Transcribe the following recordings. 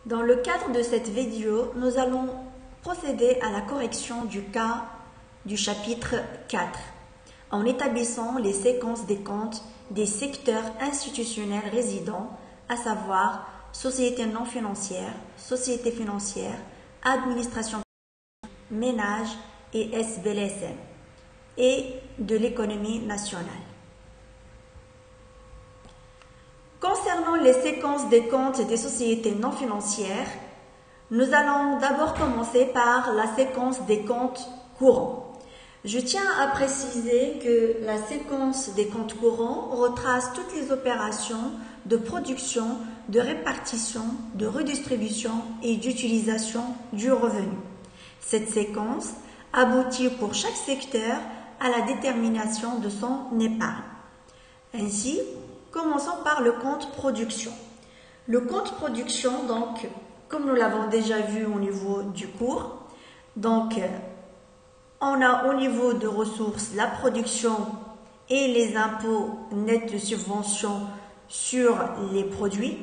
Dans le cadre de cette vidéo, nous allons procéder à la correction du cas du chapitre 4 en établissant les séquences des comptes des secteurs institutionnels résidents, à savoir société non financière, société financière, administration, ménage et SBLSM, et de l'économie nationale. Concernant les séquences des comptes des sociétés non financières, nous allons d'abord commencer par la séquence des comptes courants. Je tiens à préciser que la séquence des comptes courants retrace toutes les opérations de production, de répartition, de redistribution et d'utilisation du revenu. Cette séquence aboutit pour chaque secteur à la détermination de son épargne. Ainsi, commençons par le compte production. Le compte production, donc, comme nous l'avons déjà vu au niveau du cours, donc, on a au niveau de ressources la production et les impôts nets de subvention sur les produits.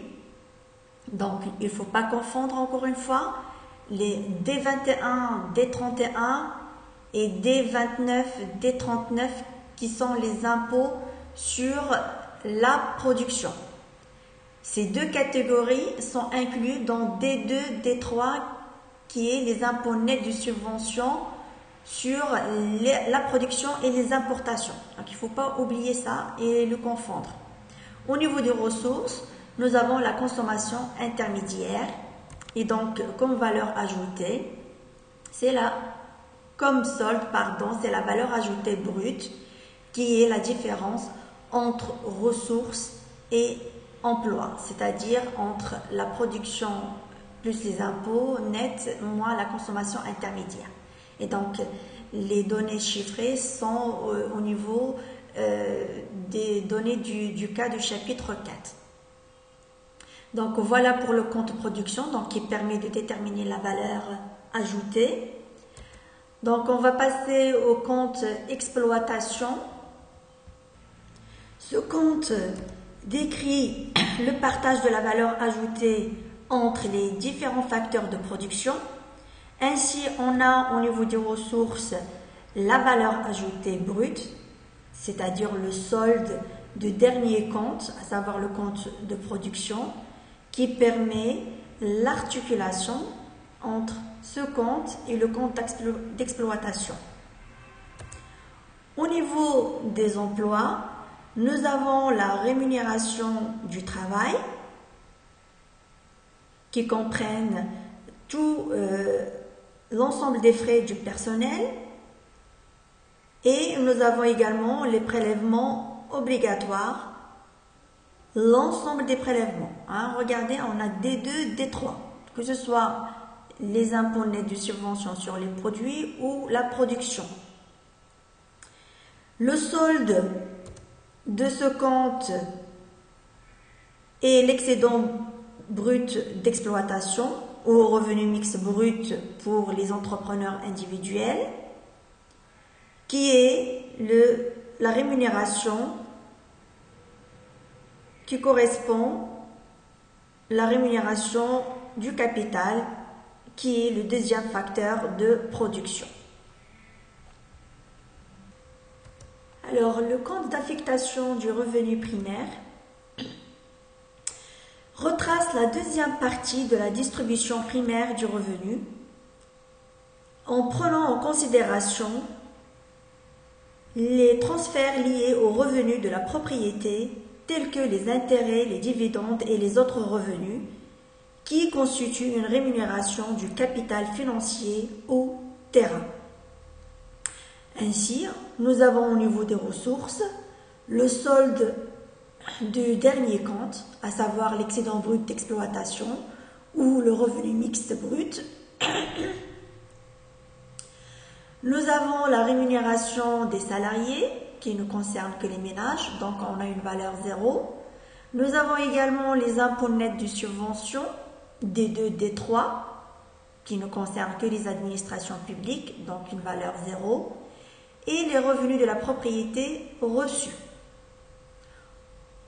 Donc, il ne faut pas confondre encore une fois les D21, D31 et D29, D39 qui sont les impôts sur la production. Ces deux catégories sont incluses dans D2, D3 qui est les impôts nets de subvention sur la production et les importations. Donc, il ne faut pas oublier ça et le confondre. Au niveau des ressources, nous avons la consommation intermédiaire et donc comme valeur ajoutée, c'est la valeur ajoutée brute qui est la différence entre ressources et emploi, c'est-à-dire entre la production plus les impôts nets moins la consommation intermédiaire. Et donc, les données chiffrées sont au niveau des données du cas du chapitre 4. Donc, voilà pour le compte production, donc, qui permet de déterminer la valeur ajoutée. Donc, on va passer au compte exploitation. Ce compte décrit le partage de la valeur ajoutée entre les différents facteurs de production. Ainsi, on a au niveau des ressources la valeur ajoutée brute, c'est-à-dire le solde du dernier compte, à savoir le compte de production, qui permet l'articulation entre ce compte et le compte d'exploitation. Au niveau des emplois, nous avons la rémunération du travail, qui comprennent tout l'ensemble des frais du personnel, et nous avons également les prélèvements obligatoires, l'ensemble des prélèvements. Regardez, on a D2, D3, que ce soit les impôts nets de subvention sur les produits ou la production. Le solde de ce compte est l'excédent brut d'exploitation ou revenu mix brut pour les entrepreneurs individuels, qui est la rémunération qui correspond à la rémunération du capital, qui est le deuxième facteur de production. Alors, le compte d'affectation du revenu primaire retrace la deuxième partie de la distribution primaire du revenu en prenant en considération les transferts liés aux revenus de la propriété tels que les intérêts, les dividendes et les autres revenus qui constituent une rémunération du capital financier ou terrain. Ainsi, nous avons au niveau des ressources le solde du dernier compte, à savoir l'excédent brut d'exploitation ou le revenu mixte brut. Nous avons la rémunération des salariés qui ne concerne que les ménages, donc on a une valeur 0. Nous avons également les impôts nets de subvention, D2, D3, qui ne concernent que les administrations publiques, donc une valeur 0. Et les revenus de la propriété reçus.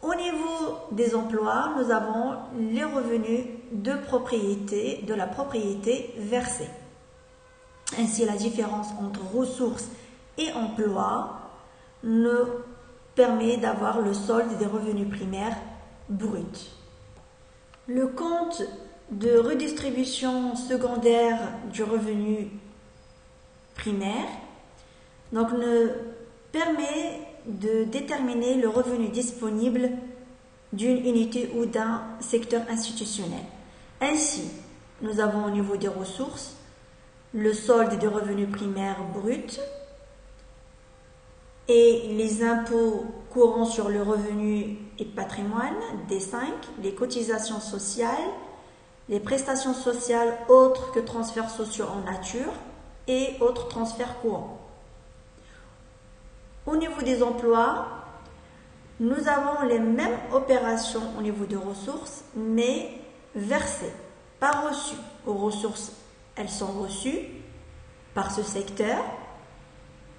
Au niveau des emplois, nous avons les revenus de la propriété versés. Ainsi, la différence entre ressources et emplois nous permet d'avoir le solde des revenus primaires bruts. Le compte de redistribution secondaire du revenu primaire donc, nous permet de déterminer le revenu disponible d'une unité ou d'un secteur institutionnel. Ainsi, nous avons au niveau des ressources le solde des revenus primaires bruts et les impôts courants sur le revenu et patrimoine, D5, les cotisations sociales, les prestations sociales autres que transferts sociaux en nature et autres transferts courants. Au niveau des emplois, nous avons les mêmes opérations au niveau des ressources, mais versées, pas reçues. Aux ressources, elles sont reçues par ce secteur,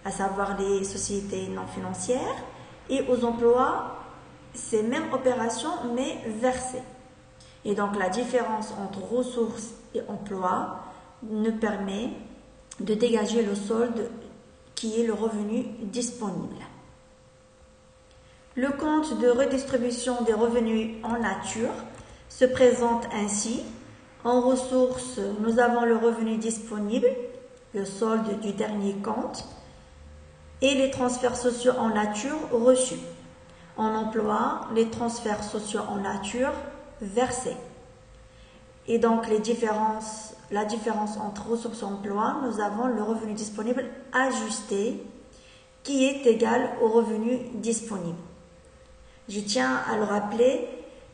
à savoir les sociétés non financières, et aux emplois, ces mêmes opérations, mais versées. Et donc, la différence entre ressources et emplois nous permet de dégager le solde qui est le revenu disponible. Le compte de redistribution des revenus en nature se présente ainsi. En ressources, nous avons le revenu disponible, le solde du dernier compte, et les transferts sociaux en nature reçus. En emploi, les transferts sociaux en nature versés. Et donc, la différence entre ressources et emploi, nous avons le revenu disponible ajusté qui est égal au revenu disponible. Je tiens à le rappeler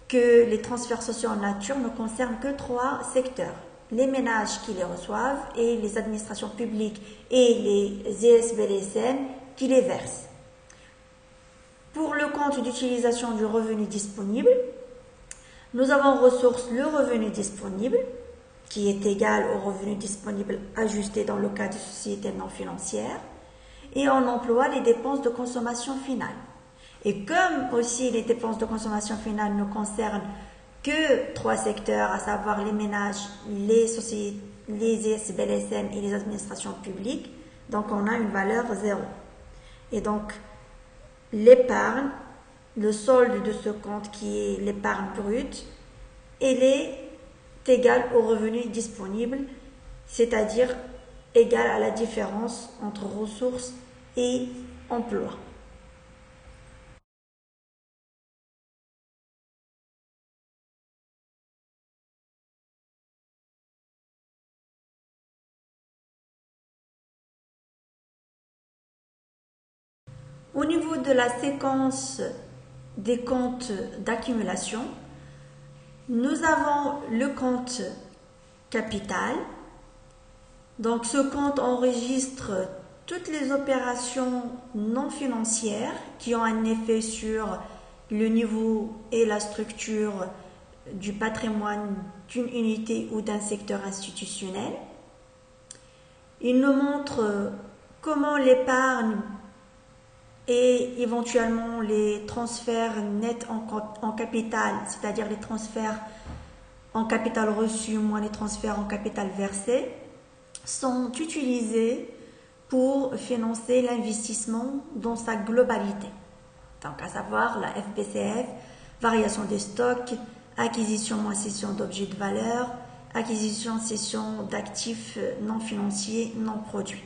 que les transferts sociaux en nature ne concernent que 3 secteurs. Les ménages qui les reçoivent et les administrations publiques et les ESBLSN qui les versent. Pour le compte d'utilisation du revenu disponible, nous avons ressources le revenu disponible qui est égal au revenu disponible ajusté dans le cas des sociétés non financières et en emploi les dépenses de consommation finale. Et comme aussi les dépenses de consommation finale ne concernent que 3 secteurs, à savoir les ménages, les sociétés, les ESBLSN et les administrations publiques, donc on a une valeur 0. Et donc, l'épargne, le solde de ce compte qui est l'épargne brute, elle est égale au revenu disponible, c'est-à-dire égale à la différence entre ressources et emploi. Au niveau de la séquence des comptes d'accumulation, nous avons le compte capital. Donc ce compte enregistre toutes les opérations non financières qui ont un effet sur le niveau et la structure du patrimoine d'une unité ou d'un secteur institutionnel. Il nous montre comment l'épargne et éventuellement les transferts nets en capital, c'est-à-dire les transferts en capital reçu moins les transferts en capital versé, sont utilisés pour financer l'investissement dans sa globalité. Donc, à savoir la FBCF, variation des stocks, acquisition moins cession d'objets de valeur, acquisition cession d'actifs non financiers non produits.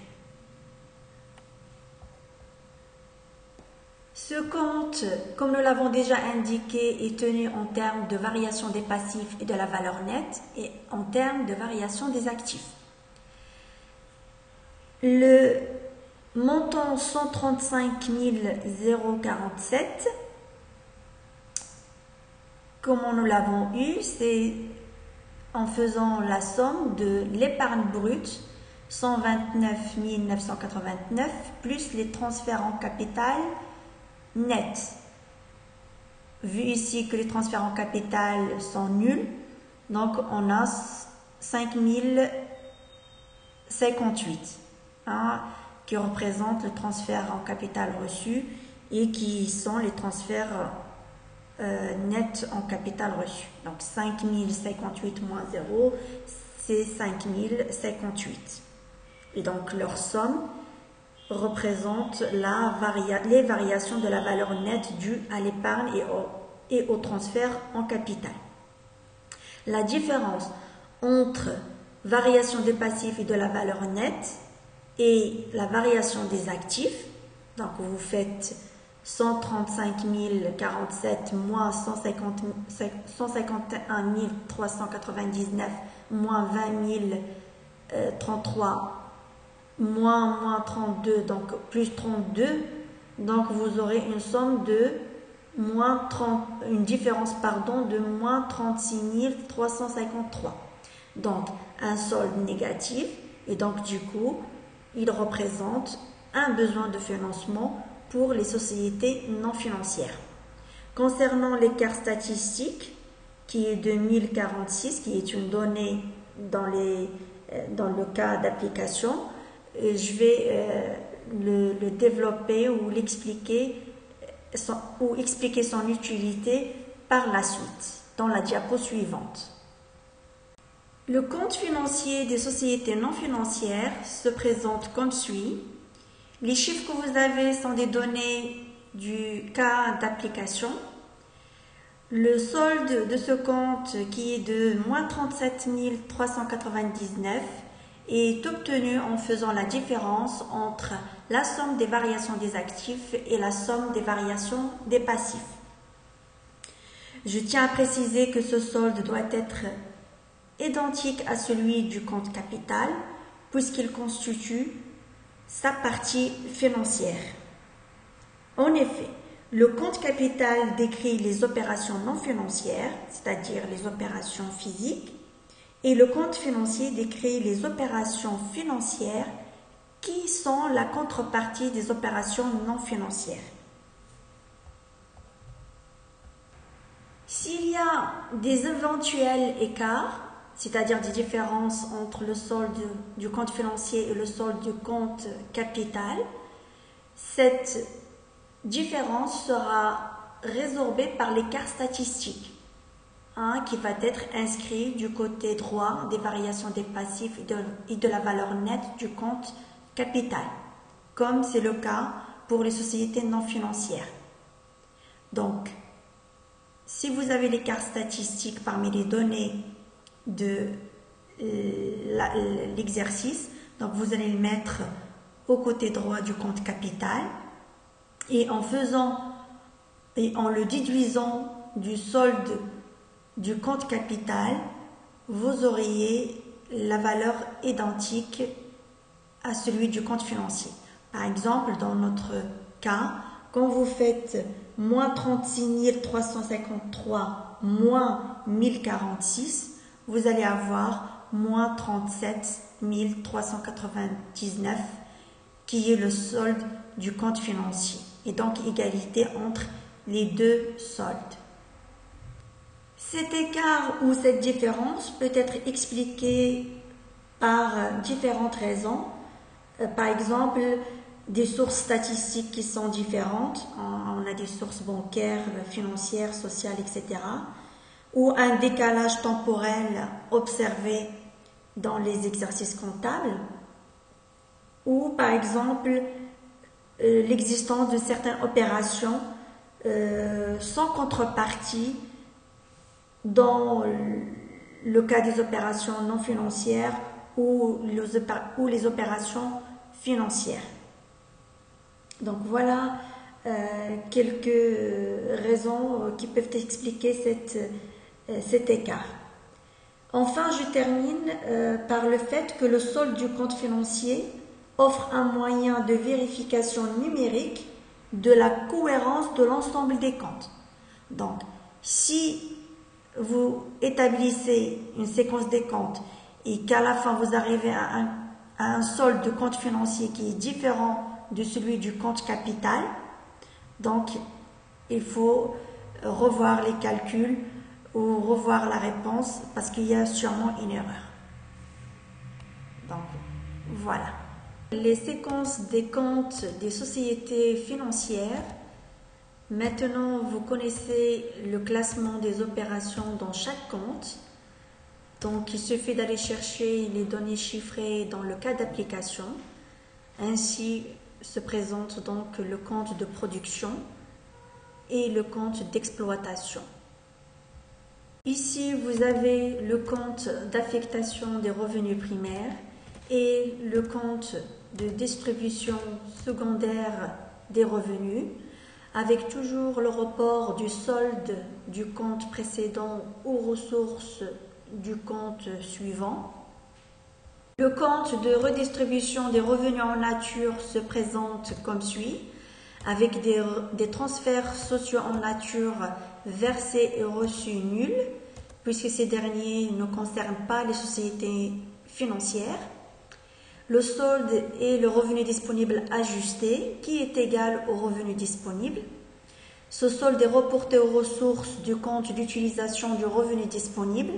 Ce compte, comme nous l'avons déjà indiqué, est tenu en termes de variation des passifs et de la valeur nette et en termes de variation des actifs. Le montant 135 047, comment nous l'avons eu, c'est en faisant la somme de l'épargne brute 129 989 plus les transferts en capital net. Vu ici que les transferts en capital sont nuls, donc on a 5058 qui représentent le transfert en capital reçu et qui sont les transferts net en capital reçu. Donc 5058 moins 0, c'est 5058. Et donc leur somme représente les variations de la valeur nette due à l'épargne et au transfert en capital. La différence entre variation des passifs et de la valeur nette et la variation des actifs, donc vous faites 135 047 moins 151 399 moins 20 033 moins 32, donc plus 32, donc vous aurez une somme de une différence de moins 36 353. Donc un solde négatif, et donc du coup il représente un besoin de financement pour les sociétés non financières. Concernant l'écart statistique, qui est de 1046, qui est une donnée dans le cas d'application, je vais le développer ou l'expliquer ou expliquer son utilité par la suite, dans la diapo suivante. Le compte financier des sociétés non financières se présente comme suit. Les chiffres que vous avez sont des données du cas d'application. Le solde de ce compte, qui est de moins 37 399, est obtenu en faisant la différence entre la somme des variations des actifs et la somme des variations des passifs. Je tiens à préciser que ce solde doit être identique à celui du compte capital, puisqu'il constitue sa partie financière. En effet, le compte capital décrit les opérations non financières, c'est-à-dire les opérations physiques, et le compte financier décrit les opérations financières qui sont la contrepartie des opérations non financières. S'il y a des éventuels écarts, c'est-à-dire des différences entre le solde du compte financier et le solde du compte capital, cette différence sera résorbée par l'écart statistique, qui va être inscrit du côté droit des variations des passifs et de la valeur nette du compte capital, comme c'est le cas pour les sociétés non financières. Donc, si vous avez l'écart statistique parmi les données de l'exercice, donc vous allez le mettre au côté droit du compte capital, et en le déduisant du solde du compte capital, vous auriez la valeur identique à celui du compte financier. Par exemple, dans notre cas, quand vous faites moins 36 353 moins 1046, vous allez avoir moins 37 399, qui est le solde du compte financier, et donc égalité entre les deux soldes. Cet écart ou cette différence peut être expliqué par différentes raisons. Par exemple, des sources statistiques qui sont différentes. On a des sources bancaires, financières, sociales, etc. Ou un décalage temporel observé dans les exercices comptables. Ou par exemple, l'existence de certaines opérations sans contrepartie dans le cas des opérations non financières ou les opérations financières. Donc voilà quelques raisons qui peuvent expliquer cet écart. Enfin, je termine par le fait que le solde du compte financier offre un moyen de vérification numérique de la cohérence de l'ensemble des comptes. Donc, si vous établissez une séquence des comptes et qu'à la fin vous arrivez à un solde de compte financier qui est différent de celui du compte capital, donc il faut revoir les calculs ou revoir la réponse parce qu'il y a sûrement une erreur. Donc voilà. Les séquences des comptes des sociétés financières Maintenant, vous connaissez le classement des opérations dans chaque compte. Donc, il suffit d'aller chercher les données chiffrées dans le cas d'application. Ainsi se présente donc le compte de production et le compte d'exploitation. Ici, vous avez le compte d'affectation des revenus primaires et le compte de distribution secondaire des revenus, avec toujours le report du solde du compte précédent aux ressources du compte suivant. Le compte de redistribution des revenus en nature se présente comme suit, avec des transferts sociaux en nature versés et reçus nuls, puisque ces derniers ne concernent pas les sociétés financières. Le solde est le revenu disponible ajusté, qui est égal au revenu disponible. Ce solde est reporté aux ressources du compte d'utilisation du revenu disponible.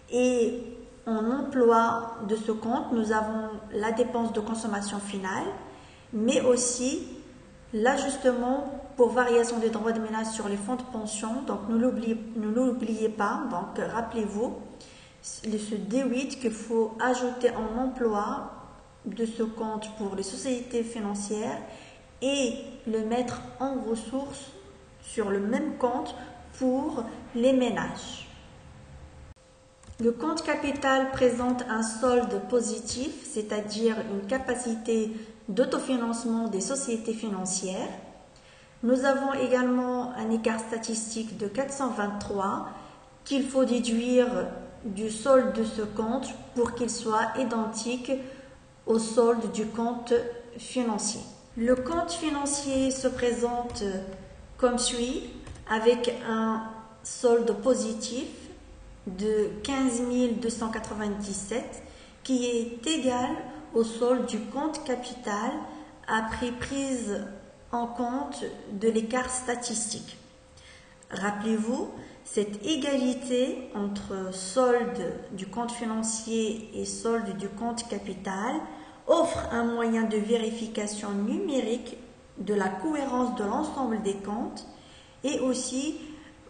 Et en emploi de ce compte, nous avons la dépense de consommation finale, mais aussi l'ajustement pour variation des droits de ménage sur les fonds de pension. Donc, ne l'oubliez pas. Donc, rappelez-vous ce D8 qu'il faut ajouter en emploi de ce compte pour les sociétés financières et le mettre en ressources sur le même compte pour les ménages. Le compte capital présente un solde positif, c'est-à-dire une capacité d'autofinancement des sociétés financières. Nous avons également un écart statistique de 423 qu'il faut déduire du solde de ce compte pour qu'il soit identique au solde du compte financier. Le compte financier se présente comme suit, avec un solde positif de 15 297 qui est égal au solde du compte capital après prise en compte de l'écart statistique. Rappelez-vous, cette égalité entre solde du compte financier et solde du compte capital offre un moyen de vérification numérique de la cohérence de l'ensemble des comptes et aussi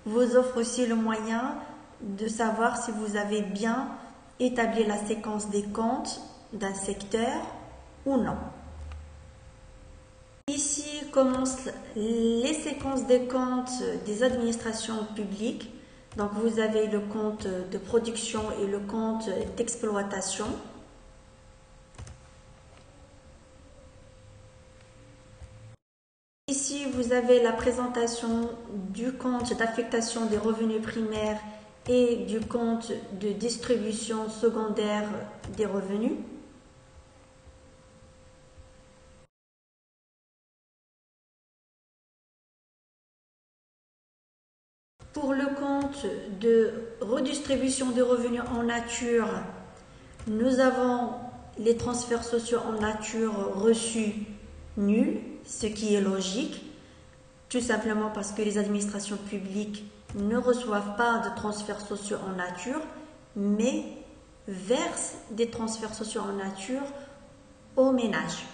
vous offre aussi le moyen de savoir si vous avez bien établi la séquence des comptes d'un secteur ou non. Ici commencent les séquences des comptes des administrations publiques. Donc vous avez le compte de production et le compte d'exploitation. Ici vous avez la présentation du compte d'affectation des revenus primaires et du compte de distribution secondaire des revenus. Pour le compte de redistribution des revenus en nature, nous avons les transferts sociaux en nature reçus nuls, ce qui est logique, tout simplement parce que les administrations publiques ne reçoivent pas de transferts sociaux en nature, mais versent des transferts sociaux en nature aux ménages.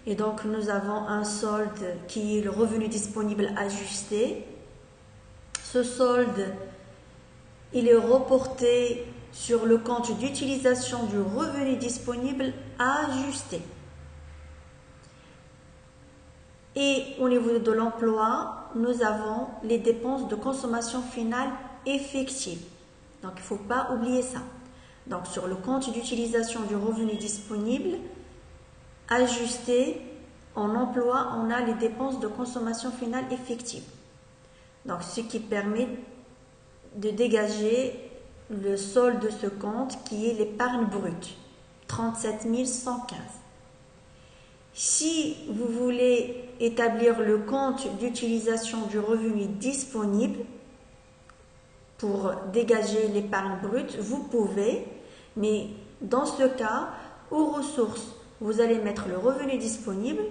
Et donc nous avons un solde qui est le revenu disponible ajusté. Ce solde, il est reporté sur le compte d'utilisation du revenu disponible ajusté. Et au niveau de l'emploi, nous avons les dépenses de consommation finale effective. Donc, il ne faut pas oublier ça. Donc, sur le compte d'utilisation du revenu disponible ajusté, en emploi, on a les dépenses de consommation finale effective. Donc, ce qui permet de dégager le solde de ce compte qui est l'épargne brute, 37 115. Si vous voulez établir le compte d'utilisation du revenu disponible pour dégager l'épargne brute, vous pouvez, mais dans ce cas, aux ressources, vous allez mettre le revenu disponible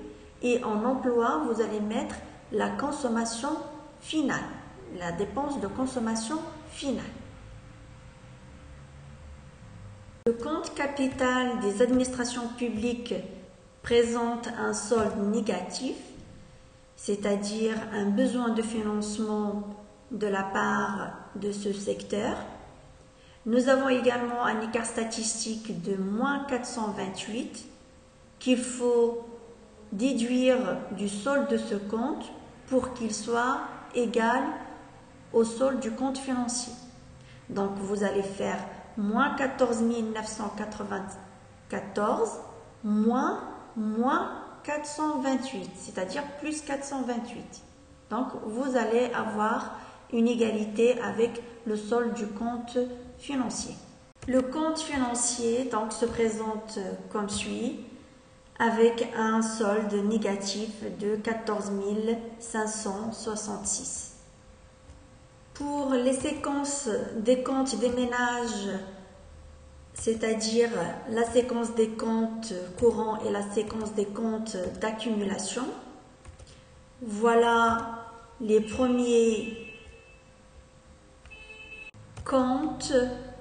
et en emploi, vous allez mettre la consommation finale, la dépense de consommation finale. Le compte capital des administrations publiques présente un solde négatif. c'est-à-dire un besoin de financement de la part de ce secteur. Nous avons également un écart statistique de moins 428 qu'il faut déduire du solde de ce compte pour qu'il soit égal au solde du compte financier. Donc vous allez faire moins 14 994 moins 428, c'est-à-dire plus 428. Donc vous allez avoir une égalité avec le solde du compte financier. Le compte financier donc se présente comme suit, avec un solde négatif de 14 566. Pour les séquences des comptes des ménages, c'est-à-dire la séquence des comptes courants et la séquence des comptes d'accumulation, voilà les premiers comptes,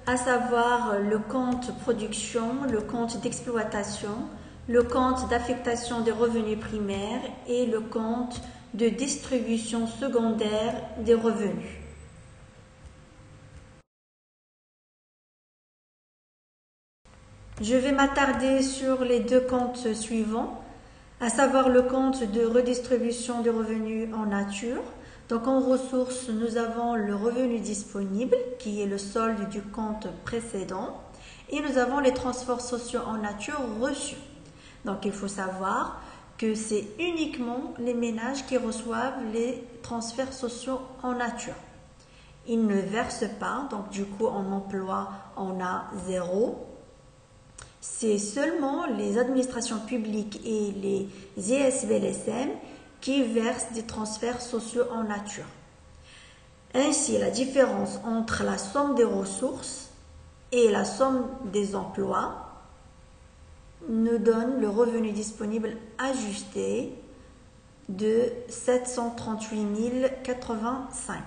à savoir le compte production, le compte d'exploitation, le compte d'affectation des revenus primaires et le compte de distribution secondaire des revenus. Je vais m'attarder sur les deux comptes suivants, à savoir le compte de redistribution des revenus en nature. Donc en ressources, nous avons le revenu disponible qui est le solde du compte précédent et nous avons les transferts sociaux en nature reçus. Donc il faut savoir que c'est uniquement les ménages qui reçoivent les transferts sociaux en nature. Ils ne versent pas, donc du coup en emploi on a 0. C'est seulement les administrations publiques et les ISBLSM qui versent des transferts sociaux en nature. Ainsi, la différence entre la somme des ressources et la somme des emplois nous donne le revenu disponible ajusté de 738 085.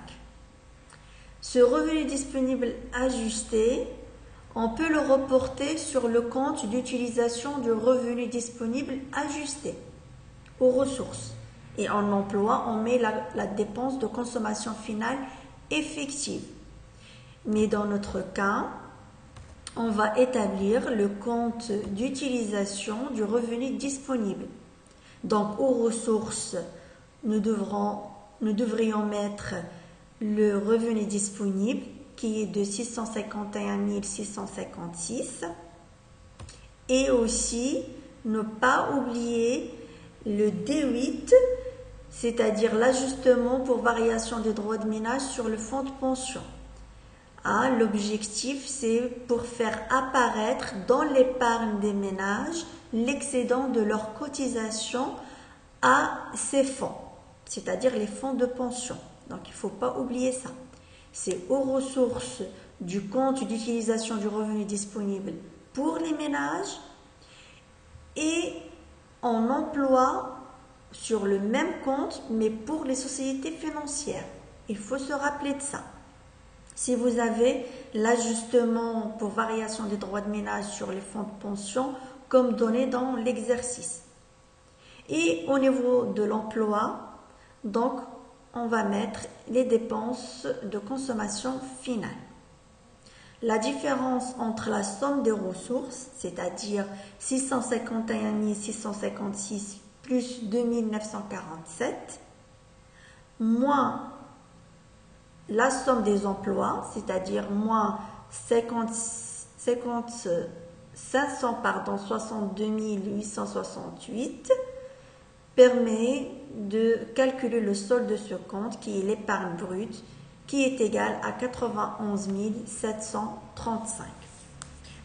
Ce revenu disponible ajusté, on peut le reporter sur le compte d'utilisation du revenu disponible ajusté aux ressources. Et en emploi, on met la dépense de consommation finale effective. Mais dans notre cas, on va établir le compte d'utilisation du revenu disponible. Donc, aux ressources, nous devrions mettre le revenu disponible qui est de 651 656 et aussi ne pas oublier le D8, c'est-à-dire l'ajustement pour variation des droits de ménage sur le fonds de pension. L'objectif, c'est pour faire apparaître dans l'épargne des ménages l'excédent de leur cotisation à ces fonds, c'est-à-dire les fonds de pension. Donc, il ne faut pas oublier ça. C'est aux ressources du compte d'utilisation du revenu disponible pour les ménages et en emploi sur le même compte, mais pour les sociétés financières. Il faut se rappeler de ça. Si vous avez l'ajustement pour variation des droits de ménage sur les fonds de pension, comme donné dans l'exercice. Et au niveau de l'emploi, donc, on va mettre les dépenses de consommation finale. La différence entre la somme des ressources, c'est-à-dire 651 656 plus 2947, moins la somme des emplois, c'est-à-dire moins 562 868, permet de calculer le solde de ce compte qui est l'épargne brute qui est égal à 91 735.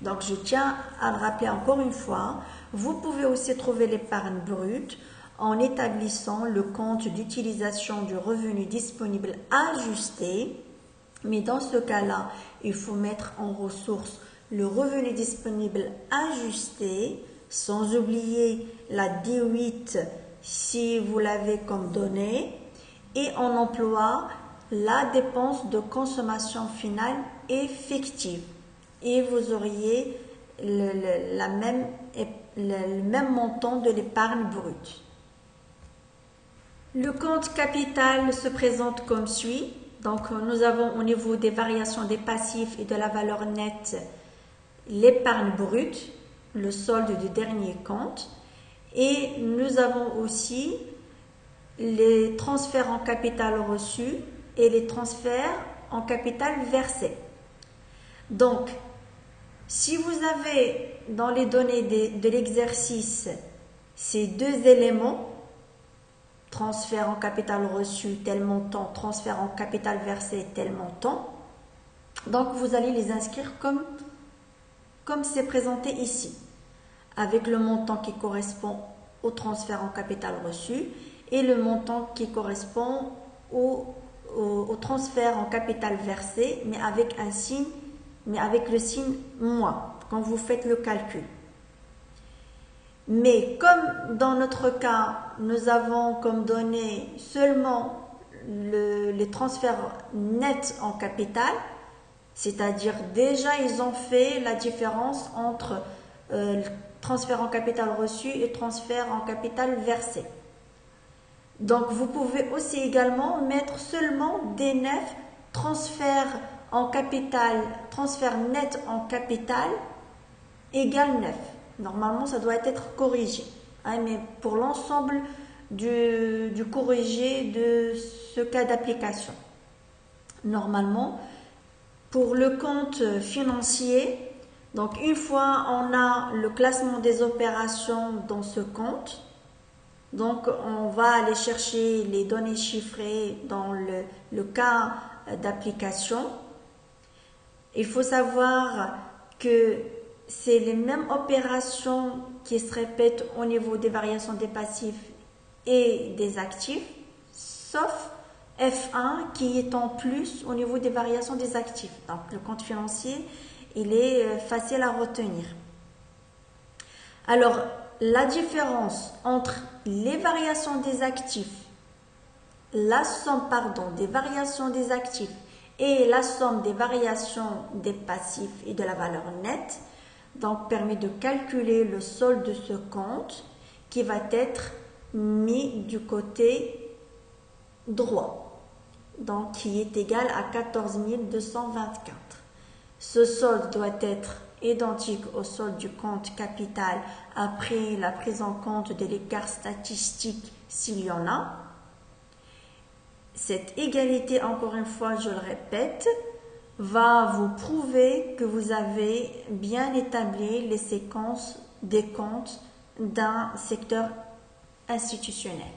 Donc je tiens à le rappeler encore une fois, vous pouvez aussi trouver l'épargne brute en établissant le compte d'utilisation du revenu disponible ajusté, mais dans ce cas-là, il faut mettre en ressources le revenu disponible ajusté, sans oublier la D8 si vous l'avez comme donnée, et en emploi la dépense de consommation finale effective. Et vous auriez le même montant de l'épargne brute. Le compte capital se présente comme suit. Donc, nous avons au niveau des variations des passifs et de la valeur nette l'épargne brute, le solde du dernier compte. Et nous avons aussi les transferts en capital reçus et les transferts en capital versés. Donc, si vous avez dans les données de l'exercice ces deux éléments, transfert en capital reçu tel montant, transfert en capital versé tel montant, donc vous allez les inscrire comme c'est présenté ici, avec le montant qui correspond au transfert en capital reçu et le montant qui correspond au transfert en capital versé, mais avec le signe moins quand vous faites le calcul. Mais comme dans notre cas, nous avons comme données seulement les transferts nets en capital, c'est-à-dire déjà ils ont fait la différence entre transfert en capital reçu et transfert en capital versé. Donc vous pouvez aussi également mettre seulement des nefs transfert net en capital égale 9. Normalement, ça doit être corrigé. Mais pour l'ensemble du corrigé de ce cas d'application. Normalement, pour le compte financier, donc une fois on a le classement des opérations dans ce compte, donc on va aller chercher les données chiffrées dans le cas d'application. Il faut savoir que c'est les mêmes opérations qui se répètent au niveau des variations des passifs et des actifs, sauf F1 qui est en plus au niveau des variations des actifs. Donc le compte financier, il est facile à retenir. Alors, la différence entre les variations des actifs, la somme, des variations des actifs et la somme des variations des passifs et de la valeur nette, donc permet de calculer le solde de ce compte qui va être mis du côté droit, donc qui est égal à 14 224. Ce solde doit être identique au solde du compte capital après la prise en compte de l'écart statistique s'il y en a. Cette égalité, encore une fois, je le répète, va vous prouver que vous avez bien établi les séquences des comptes d'un secteur institutionnel.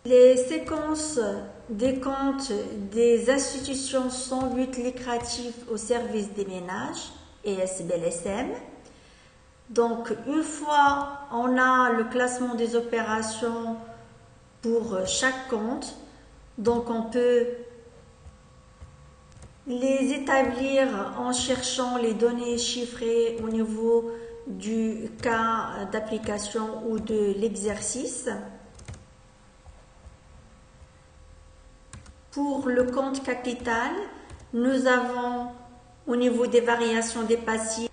Les séquences des comptes des institutions sans but lucratif au service des ménages, ESBLSM. Donc, une fois on a le classement des opérations pour chaque compte, donc on peut les établir en cherchant les données chiffrées au niveau du cas d'application ou de l'exercice. Pour le compte capital, nous avons au niveau des variations des passifs,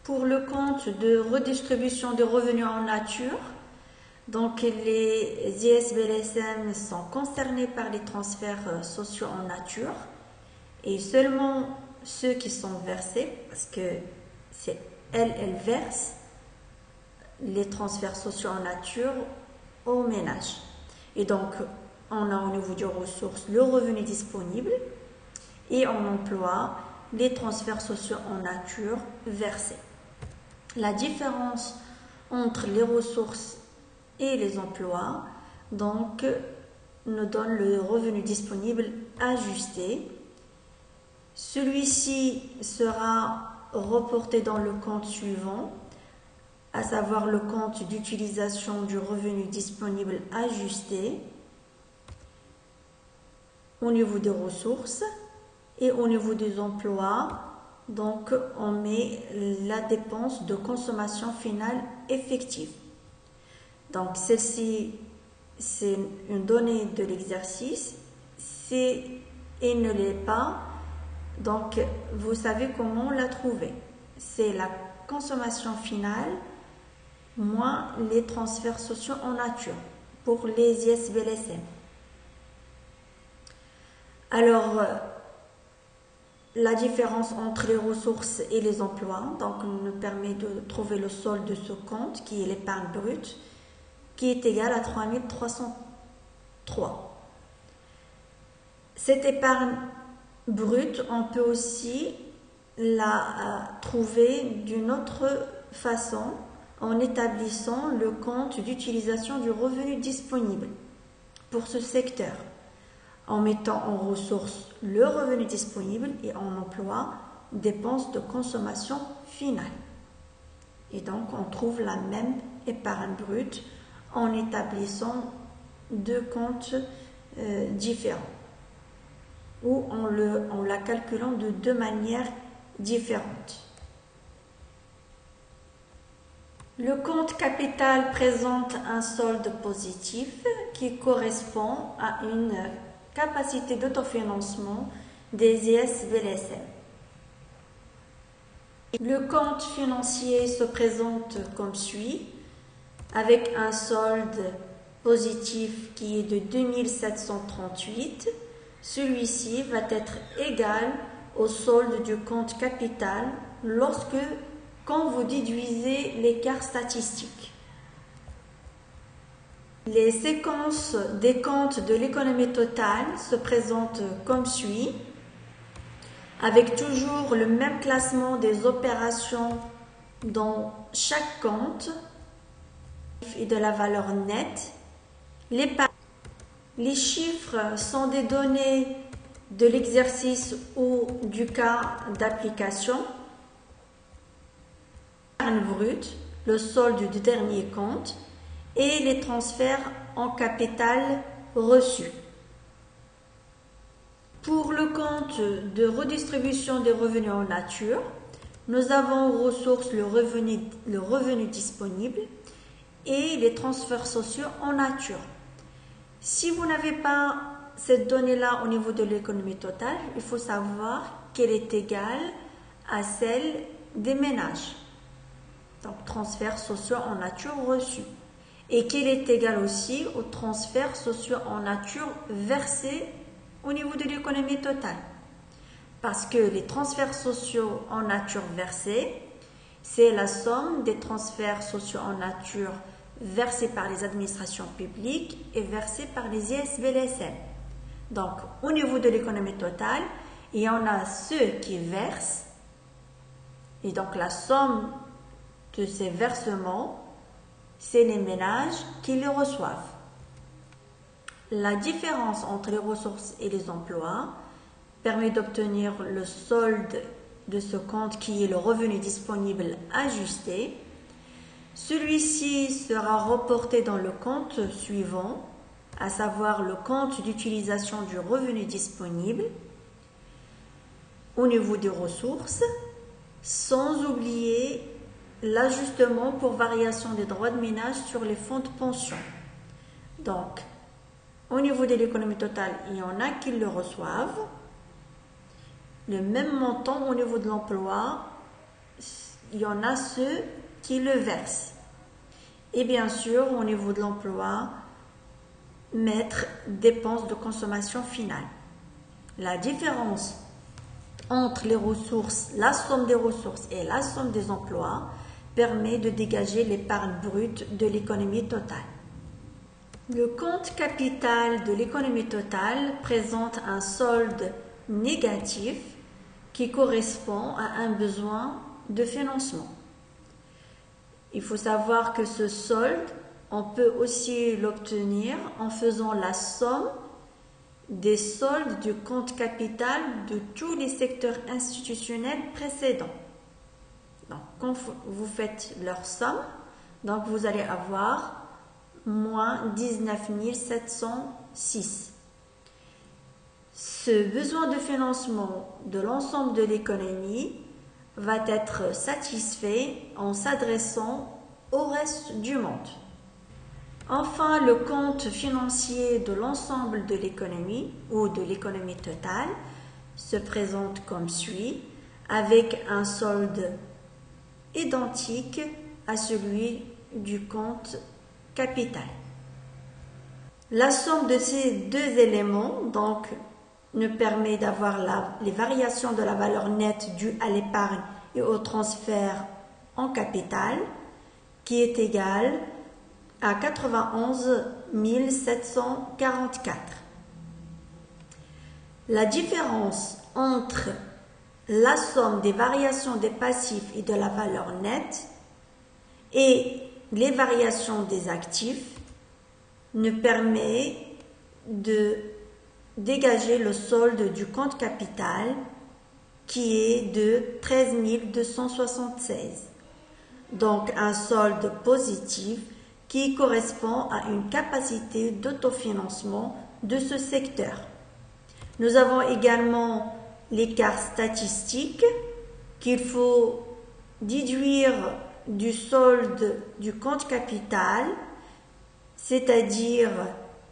pour le compte de redistribution des revenus en nature, donc les ISBLSM sont concernés par les transferts sociaux en nature et seulement ceux qui sont versés, parce que c'est elles versent les transferts sociaux en nature aux ménages. Et donc, on a au niveau des ressources le revenu disponible et on emploie les transferts sociaux en nature versés. La différence entre les ressources et les emplois, donc, nous donne le revenu disponible ajusté. Celui-ci sera reporté dans le compte suivant, à savoir le compte d'utilisation du revenu disponible ajusté au niveau des ressources et au niveau des emplois. Donc, on met la dépense de consommation finale effective. Donc, celle-ci, c'est une donnée de l'exercice. Si elle ne l'est pas, donc, vous savez comment la trouver. C'est la consommation finale moins les transferts sociaux en nature. pour les ISBLSM. Alors, la différence entre les ressources et les emplois, donc nous permet de trouver le solde de ce compte qui est l'épargne brute, qui est égal à 3303. Cette épargne brute, on peut aussi la trouver d'une autre façon en établissant le compte d'utilisation du revenu disponible pour ce secteur, en mettant en ressources le revenu disponible et en emploi dépenses de consommation finale. Et donc on trouve la même épargne brute en établissant deux comptes différents ou en la calculant de deux manières différentes. Le compte capital présente un solde positif qui correspond à une capacité d'autofinancement des ISBLSM. Le compte financier se présente comme suit, avec un solde positif qui est de 2738. Celui-ci va être égal au solde du compte capital quand vous déduisez l'écart statistique. Les séquences des comptes de l'économie totale se présentent comme suit, avec toujours le même classement des opérations dans chaque compte et de la valeur nette. Les chiffres sont des données de l'exercice ou du cas d'application. L'épargne brute, le solde du dernier compte et les transferts en capital reçus. Pour le compte de redistribution des revenus en nature, nous avons aux ressources le revenu disponible et les transferts sociaux en nature. Si vous n'avez pas cette donnée-là au niveau de l'économie totale, il faut savoir qu'elle est égale à celle des ménages. Donc, transferts sociaux en nature reçus. Et qu'elle est égale aussi aux transferts sociaux en nature versés au niveau de l'économie totale. Parce que les transferts sociaux en nature versés, c'est la somme des transferts sociaux en nature versés par les administrations publiques et versés par les ISBLSM. Donc, au niveau de l'économie totale, il y en a ceux qui versent, et donc la somme de ces versements, c'est les ménages qui les reçoivent. La différence entre les ressources et les emplois permet d'obtenir le solde de ce compte qui est le revenu disponible ajusté. Celui-ci sera reporté dans le compte suivant, à savoir le compte d'utilisation du revenu disponible au niveau des ressources, sans oublier l'ajustement pour variation des droits de ménage sur les fonds de pension. Donc, au niveau de l'économie totale, il y en a qui le reçoivent. Le même montant au niveau de l'emploi, il y en a ceux qui le versent. Et bien sûr, au niveau de l'emploi, mettre dépenses de consommation finale. La différence entre les ressources, la somme des ressources et la somme des emplois permet de dégager l'épargne brute de l'économie totale. Le compte capital de l'économie totale présente un solde négatif qui correspond à un besoin de financement. Il faut savoir que ce solde, on peut aussi l'obtenir en faisant la somme des soldes du compte capital de tous les secteurs institutionnels précédents. Donc, quand vous faites leur somme, donc vous allez avoir moins 19 706. Ce besoin de financement de l'ensemble de l'économie va être satisfait en s'adressant au reste du monde. Enfin, le compte financier de l'ensemble de l'économie ou de l'économie totale se présente comme suit, avec un solde identique à celui du compte capital. La somme de ces deux éléments donc nous permet d'avoir les variations de la valeur nette due à l'épargne et au transfert en capital qui est égale à 91 744. La différence entre la somme des variations des passifs et de la valeur nette et les variations des actifs nous permet de dégager le solde du compte capital qui est de 13 276. Donc un solde positif qui correspond à une capacité d'autofinancement de ce secteur. Nous avons également l'écart statistique qu'il faut déduire du solde du compte capital, c'est-à-dire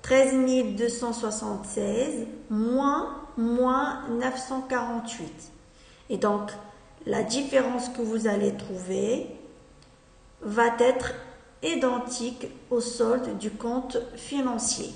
13 276 moins 948. Et donc, la différence que vous allez trouver va être identique au solde du compte financier.